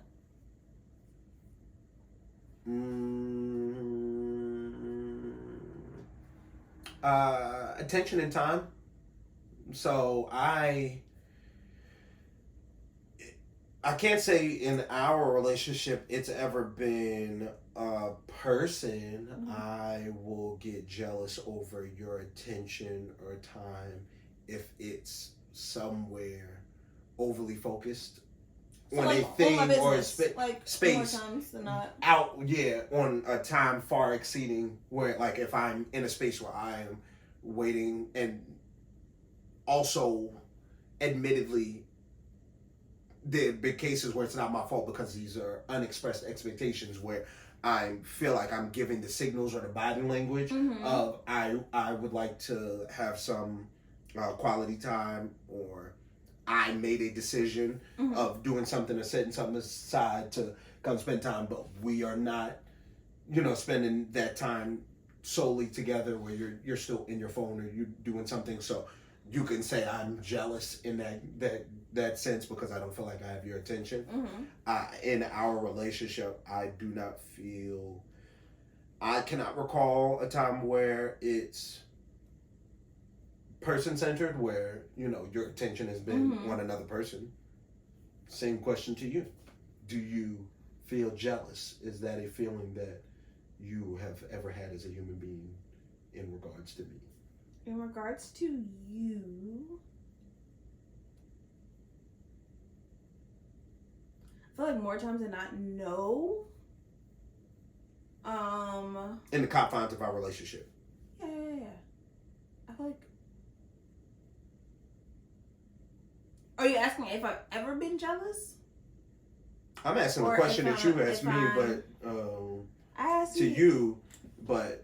Attention and time. So I can't say in our relationship it's ever been a person. I will get jealous over your attention or time if it's somewhere overly focused So on like a thing on my or business, like space more times than not. out, on a time far exceeding where, like, if I'm in a space where I am waiting, and also admittedly there have been cases where it's not my fault because these are unexpressed expectations where I feel like I'm giving the signals or the body language of I would like to have some quality time, or I made a decision of doing something or setting something aside to come spend time, but we are not, spending that time solely together where you're still in your phone or you're doing something. So you can say I'm jealous in that sense because I don't feel like I have your attention. In our relationship, I do not feel. I cannot recall a time where it's person-centered, where your attention has been on another person. Same question to you. Do you feel jealous? Is that a feeling that you have ever had as a human being in regards to me? In regards to you, I feel like more times than not, no. In the confines of our relationship. Yeah. I feel like. Are you asking if I've ever been jealous? I'm asking the question that you asked me, but I asked to you, but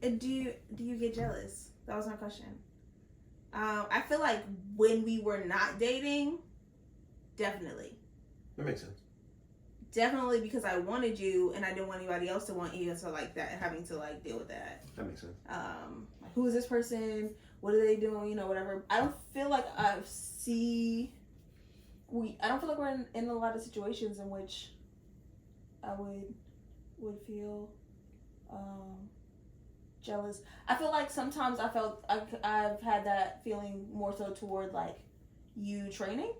do you get jealous? That was my question. I feel like when we were not dating, definitely. That makes sense. Definitely, because I wanted you and I didn't want anybody else to want you, so like that, having to like deal with that. That makes sense. Like, who is this person? What are they doing? Whatever. I don't feel like I don't feel like we're in a lot of situations in which I would feel jealous. I feel like sometimes I've had that feeling more so toward like you training.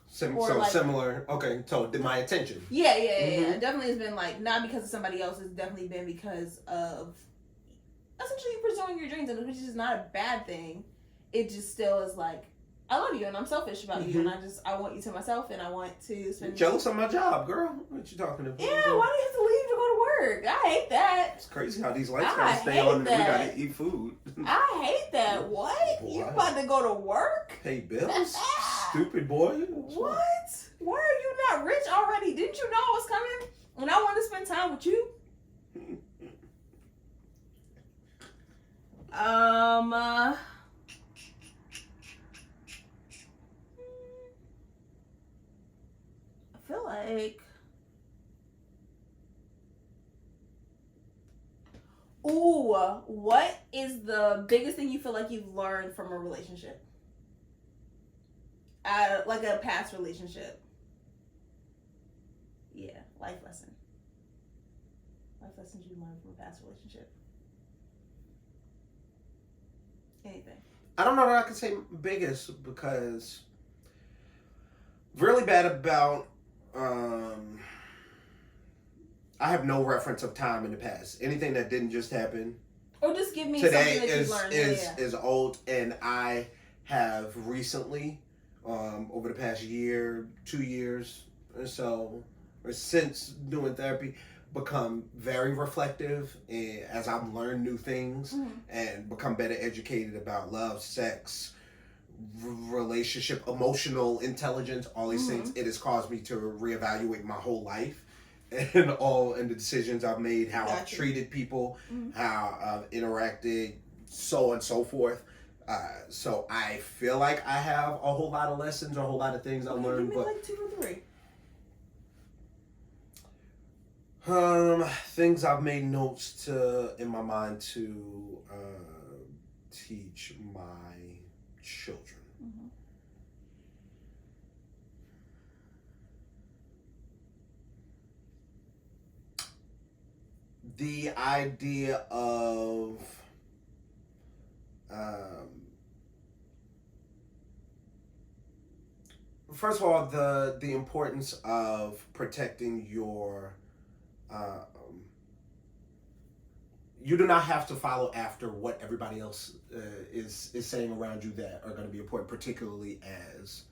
Similar. Okay, so my attention. Yeah. Definitely has been like not because of somebody else. It's definitely been because of essentially you pursuing your dreams, which is not a bad thing. It just still is like I love you and I'm selfish about you, and I want you to myself, and I want to spend. You're jealous of my job, girl. What you talking about? Yeah, why do you have to leave to go to work? I hate that. It's crazy how these lights gotta stay on and we gotta eat food. I hate that. What? Boy. You about to go to work? Pay bills? Stupid boy. What? Why are you not rich already? Didn't you know I was coming? And I want to spend time with you. I feel like. Ooh, what is the biggest thing you feel like you've learned from a relationship? Like a past relationship. Yeah, life lesson. Life lessons you learned from a past relationship. Anything. I don't know that I can say biggest because really bad about I have no reference of time in the past. Anything that didn't just happen. Or just give me today something that you learned. is old, and I have recently, over the past year, 2 years or so, or since doing therapy, become very reflective as I've learned new things and become better educated about love, sex, relationship, emotional intelligence, all these things. It has caused me to reevaluate my whole life and the decisions I've made, how I've treated people, how I've interacted, so on and so forth. So I feel like I have a whole lot of lessons, a whole lot of things I learned. Give me like 2 or 3. Things I've made notes in my mind to teach my children. The idea of first of all, the importance of protecting your, you do not have to follow after what everybody else is saying around you that are going to be important, particularly as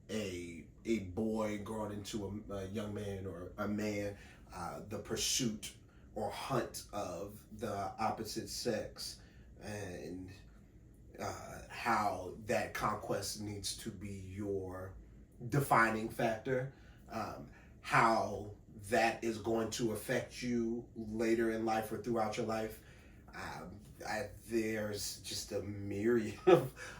a boy growing into a young man or a man. The pursuit or hunt of the opposite sex, and how that conquest needs to be your defining factor, how that is going to affect you later in life or throughout your life. There's just a myriad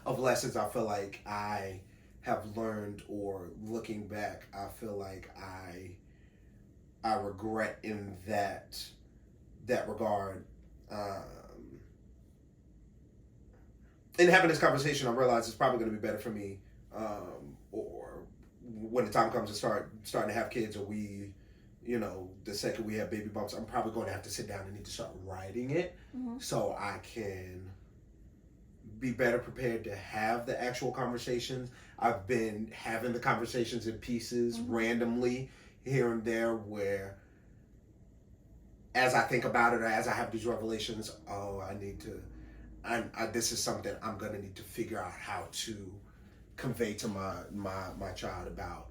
of lessons I feel like I have learned, or looking back, I feel like I regret in that regard. In having this conversation, I realize it's probably going to be better for me, or when the time comes to starting to have kids, or we, the second we have baby bumps, I'm probably going to have to sit down and need to start writing it, so I can be better prepared to have the actual conversations. I've been having the conversations in pieces, randomly, here and there, where as I think about it, or as I have these revelations, this is something I'm gonna need to figure out how to convey to my child about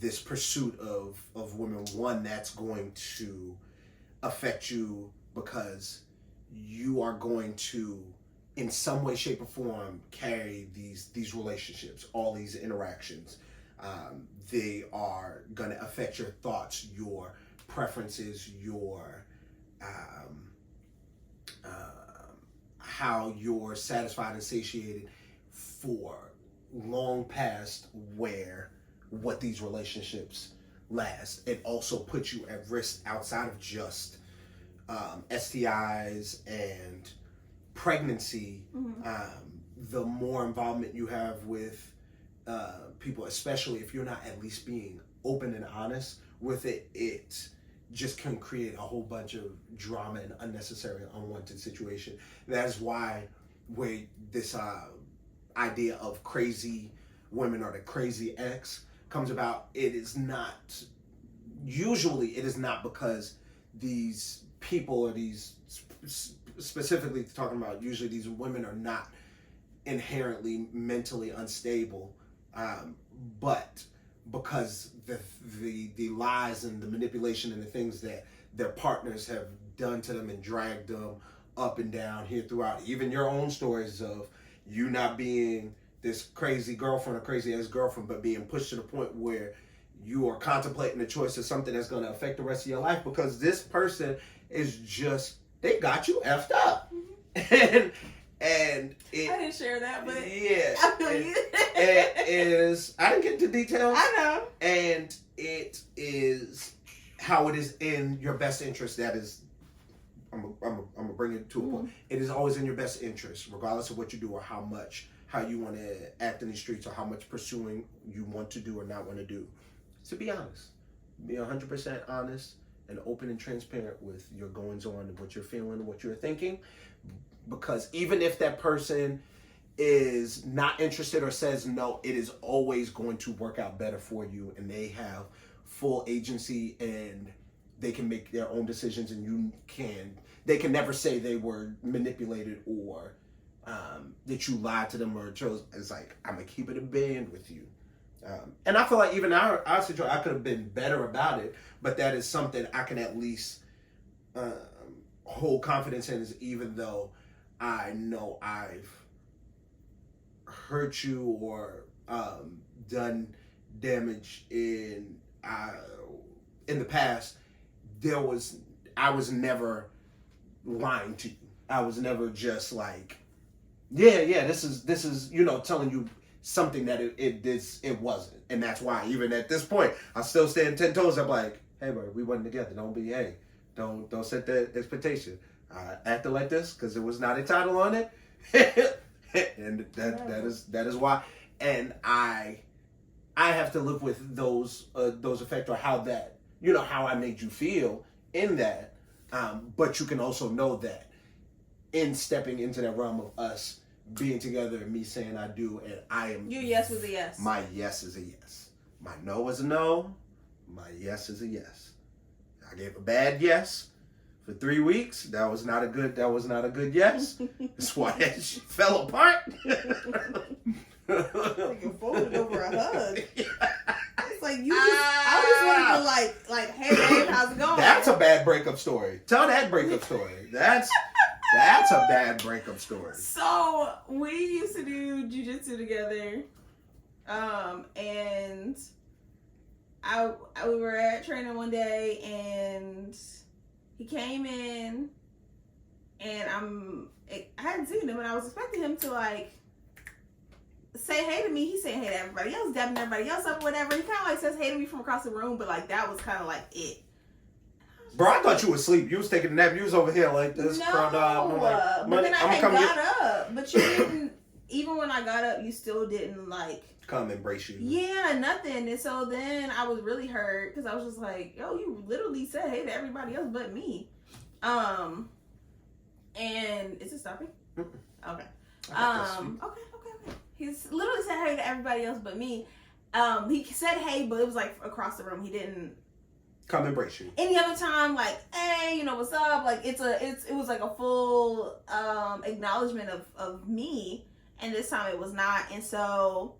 this pursuit of women. One that's going to affect you, because you are going to, in some way, shape, or form, carry these relationships, all these interactions. They are going to affect your thoughts, your preferences, your how you're satisfied and satiated for long past what these relationships last. It also puts you at risk outside of just STIs and pregnancy. The more involvement you have with people, especially if you're not at least being open and honest with it, it just can create a whole bunch of drama and unnecessary unwanted situation. That's why this idea of crazy women or the crazy ex comes about. It is not because these people, or these specifically talking about, usually these women are not inherently mentally unstable, but because the lies and the manipulation and the things that their partners have done to them and dragged them up and down here throughout, even your own stories of you not being this crazy girlfriend or crazy ex-girlfriend, but being pushed to the point where you are contemplating the choice of something that's going to affect the rest of your life, because this person is just, they got you effed up. And it, I didn't share that, but yeah, I feel you. it is. I didn't get into details. I know. And it is how it is in your best interest. That is, I'm gonna bring it to a point. It is always in your best interest, regardless of what you do or how you want to act in the streets, or how much pursuing you want to do or not want to do. So be honest. Be 100% honest and open and transparent with your goings on and what you're feeling, what you're thinking. Because even if that person is not interested or says no, it is always going to work out better for you, and they have full agency and they can make their own decisions, and they can never say they were manipulated or that you lied to them or chose. It's like, I'm gonna keep it a band with you. And I feel like even our situation, I could have been better about it, but that is something I can at least hold confidence in, is even though I know I've hurt you or done damage in the past, I was never lying to you. I was never just like, this is telling you something that it wasn't. And that's why even at this point I still stand 10 toes. I'm like, hey bro, we wasn't together. Don't set that expectation. I acted like this because it was not a title on it. And that is why. And I have to live with those effects, or how that, how I made you feel in that. But you can also know that in stepping into that realm of us being together and me saying I do, and I am. Your yes was a yes. My yes is a yes. My no is a no. My yes is a yes. I gave a bad yes for 3 weeks. That was not a good yes. That's why that shit fell apart. Like you're folded over a hug. It's like I just wanted to like, hey babe, how's it going? That's a bad breakup story. Tell that breakup story. That's a bad breakup story. So we used to do jiu-jitsu together. And we were at training one day and he came in and I hadn't seen him and I was expecting him to like say hey to me. He's saying hey to everybody else, dabbing everybody else up or whatever. He kind of like says hey to me from across the room, but like that was kind of like it. Bro, I thought you was asleep. You was taking a nap. You was over here like this. No, like, but then I got up. But you didn't, even when I got up, you still didn't like come embrace you. Yeah, nothing. And so then I was really hurt because I was just like, yo, you literally said hey to everybody else but me. And is it stopping? Okay. Okay. He's literally said hey to everybody else but me. He said hey, but it was like across the room. He didn't come embrace you. Any other time, like, hey, you know what's up? Like it was like a full acknowledgement of me, and this time it was not. And so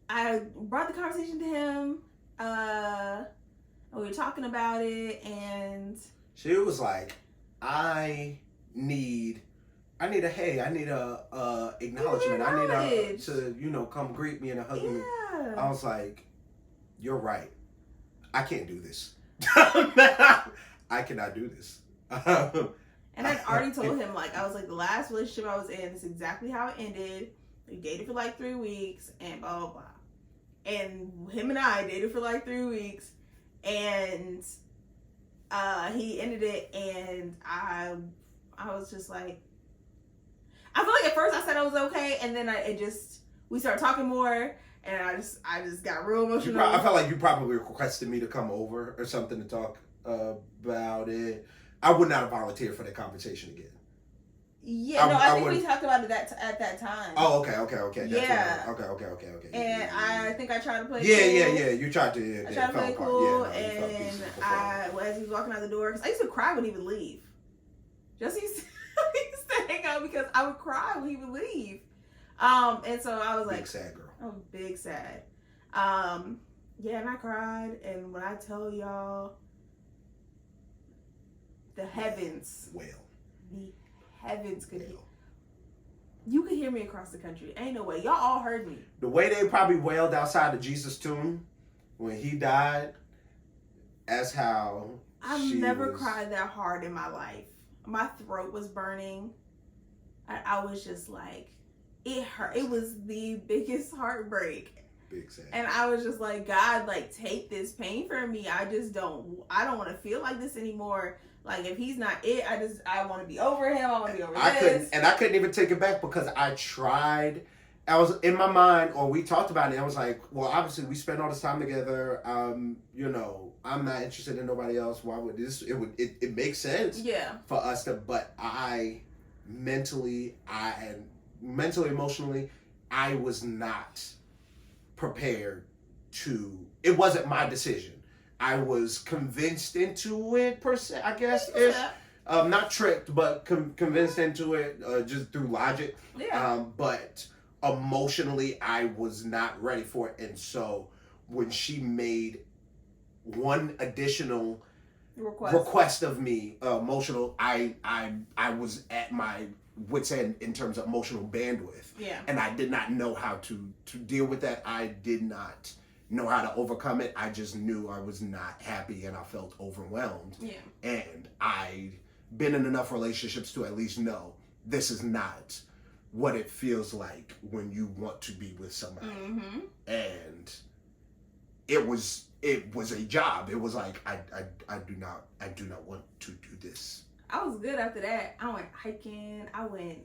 I brought the conversation to him. We were talking about it, and she was like, I need a hey, I need a acknowledgement. I need to come greet me and hug me. I was like, you're right. I can't do this. I cannot do this. And I'd already told him, like, I was like, the last relationship I was in is exactly how it ended. We dated for like 3 weeks and blah, blah, blah. And him and I dated for like 3 weeks and he ended it, and I was just like, I feel like at first I said I was okay, and then we started talking more, and I just got real emotional. I felt like you probably requested me to come over or something to talk about it. I would not have volunteered for that conversation again. Yeah, I think we talked about it at that time. Oh, okay. That's yeah. Okay. And I think I tried to play cool. Yeah. You tried to. I tried to play cool, and as he was walking out the door, because I used to cry when he would leave. Just used to hang out because I would cry when he would leave. And so I was like, big sad girl. I was big sad. Yeah, and I cried, and when I tell y'all, the heavens could hear. You could hear me across the country. Ain't no way. Y'all all heard me. The way they probably wailed outside of Jesus' tomb when he died, that's how I've never cried that hard in my life. My throat was burning. I was just like, it hurt. It was the biggest heartbreak. Big sad. And I was just like, God, like, take this pain from me. I don't want to feel like this anymore. Like, if he's not it, I want to be over him. I want to be over this. I couldn't even take it back because I tried. I was in my mind, or we talked about it. I was like, well, obviously we spent all this time together. I'm not interested in nobody else. Why would this? It makes sense. Yeah. For us to, but mentally, emotionally, I was not prepared to. It wasn't my decision. I was convinced into it, per se, I guess. Not tricked, but convinced into it just through logic. Yeah. But emotionally, I was not ready for it. And so when she made one additional request of me, emotional, I was at my wit's end in terms of emotional bandwidth. Yeah. And I did not know how to deal with that. I did not know how to overcome it. I just knew I was not happy and I felt overwhelmed. Yeah. And I'd been in enough relationships to at least know this is not what it feels like when you want to be with somebody. Mm-hmm. And it was a job. It was like I do not want to do this. I was good after that. I went hiking. I went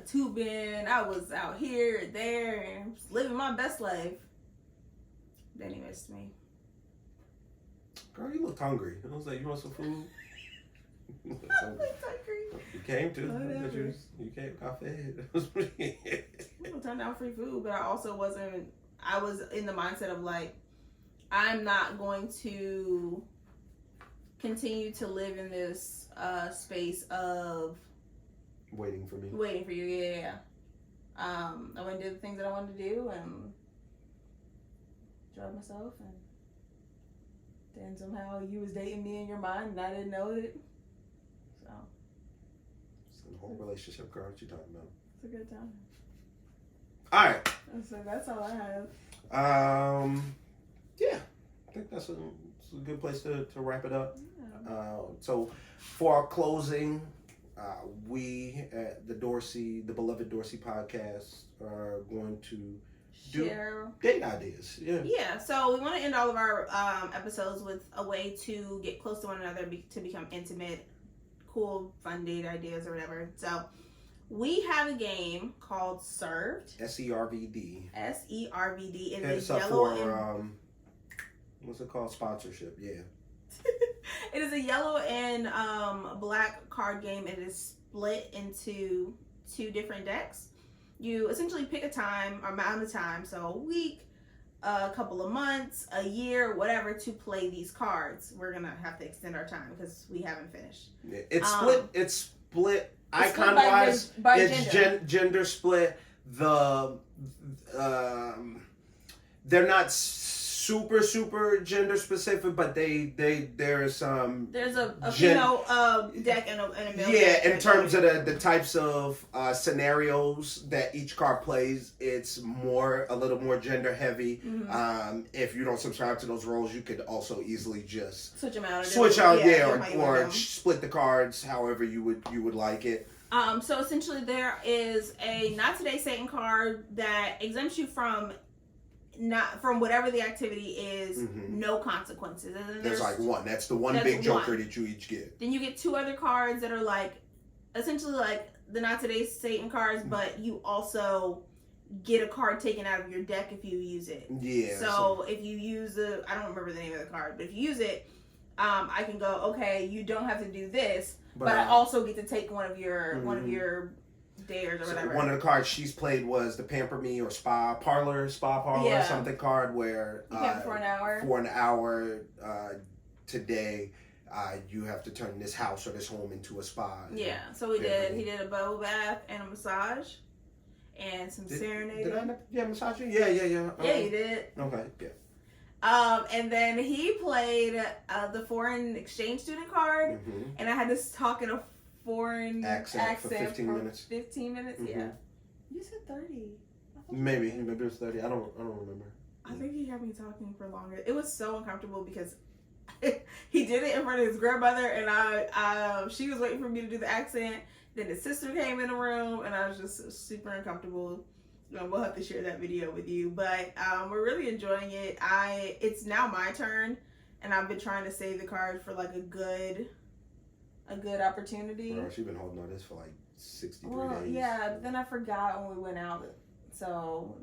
tubing. I was out here and there and living my best life. Then he missed me. Girl, you looked hungry. I was like, you want some food? You came to. You came coffee. I turned down free food, but I also wasn't. I was in the mindset of like, I'm not going to continue to live in this space of waiting for me. Waiting for you, yeah. I went and did the things that I wanted to do and enjoyed myself, and then somehow you was dating me in your mind and I didn't know it. So it's the whole relationship, girl. What you talking about? It's a good time. All right. So that's all I have. Yeah, I think that's a good place to wrap it up. Yeah. So for our closing, we at the Beloved Dorsey podcast are going to share date ideas. Yeah, so we want to end all of our episodes with a way to get close to one another, to become intimate, cool, fun date ideas or whatever. So we have a game called Served. SERVD. SERVD. It's up for what's it called? Sponsorship. Yeah. It is a yellow and black card game. It is split into 2 different decks. You essentially pick a time, or amount of time, so a week, a couple of months, a year, whatever, to play these cards. We're gonna have to extend our time because we haven't finished. Yeah, it's split. Icon wise, it's gender split. They're not super gender specific, but there's a female deck and a male deck. In terms of the types of scenarios that each card plays, it's a little more gender heavy. Mm-hmm. If you don't subscribe to those roles, you could also easily just switch them out. Or split the cards however you would like it. So essentially, there is a Not Today Satan card that exempts you from whatever the activity is, no consequences. And then there's like one. That's the one big joker that you each get. Then you get 2 other cards that are like, essentially like the Not Today Satan cards, but you also get a card taken out of your deck if you use it. Yeah. So if you use I don't remember the name of the card, but if you use it, I can go, okay, you don't have to do this, but I also get to take one of your dares or whatever. One of the cards she's played was the Pamper Me or Spa Parlor or something card where for an hour. For an hour today, you have to turn this house or this home into a spa. Yeah, so he did a bubble bath and a massage and some serenading. Did I end up massaging? Yeah. Yeah, you did. Okay, yeah. And then he played the foreign exchange student card, and I had to talk in a foreign accent for 15 minutes. 15 minutes, yeah. You said 30. Maybe it was 30. I don't remember. I think he had me talking for longer. It was so uncomfortable because he did it in front of his grandmother, and she was waiting for me to do the accent. Then his sister came in the room, and I was just super uncomfortable. We'll have to share that video with you, but we're really enjoying it. It's now my turn, and I've been trying to save the cards for like a good opportunity. Bro, she's been holding on this for like 63 days. Yeah, but then I forgot when we went out, so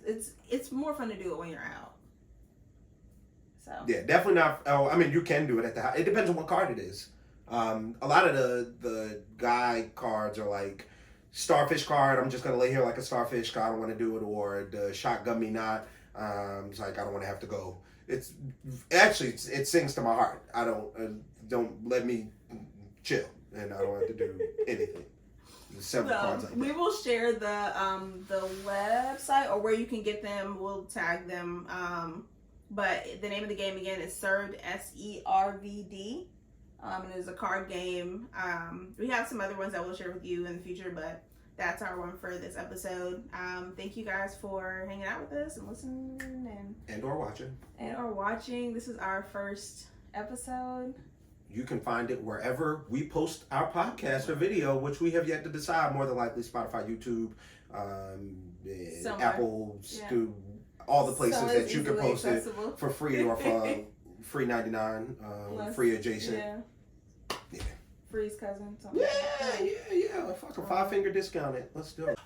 it's more fun to do it when you're out. So yeah, definitely not. Oh, I mean, you can do it at the house. It depends on what card it is. A lot of the guy cards are like starfish card. I'm just gonna lay here like a starfish. I don't want to do it. Or the shotgun me not. It's like I don't want to have to go. It's actually it sings to my heart. I don't let me chill, and I don't have to do anything. There's several cards like that. We will share the website or where you can get them. We'll tag them. But the name of the game again is Served, SERVD. It is a card game. We have some other ones that we'll share with you in the future, but that's our one for this episode. Thank you guys for hanging out with us and listening and or watching. This is our first episode. You can find it wherever we post our podcast or video, which we have yet to decide. More than likely Spotify, YouTube, Apple, all the places that you can post accessible. It for free or for free 99, free adjacent. Yeah. Free's cousin. Yeah. Fuck a 5-finger discount it. Let's do it.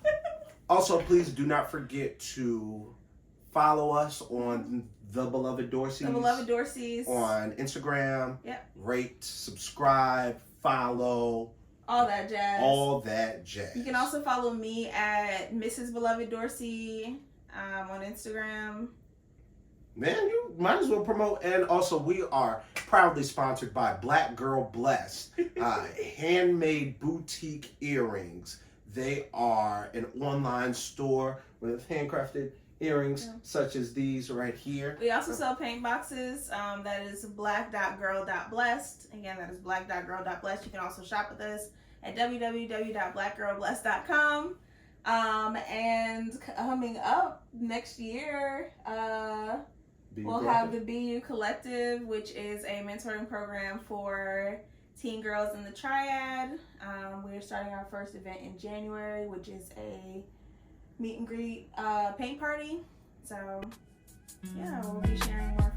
Also, please do not forget to follow us on The Beloved Dorseys. The Beloved Dorseys. On Instagram. Yep. Rate, subscribe, follow. All that jazz. All that jazz. You can also follow me at Mrs. Beloved Dorsey on Instagram. Man, you might as well promote. And also, we are proudly sponsored by Black Girl Blessed, handmade boutique earrings. They are an online store with handcrafted earrings such as these right here. We also sell paint boxes. That is black.girl.blessed. Again, that is black.girl.blessed. You can also shop with us at www.blackgirlblessed.com. And coming up next year, we'll have the BU Collective, which is a mentoring program for teen girls in the triad. We're starting our first event in January, which is a meet and greet paint party. So, yeah, we'll be sharing more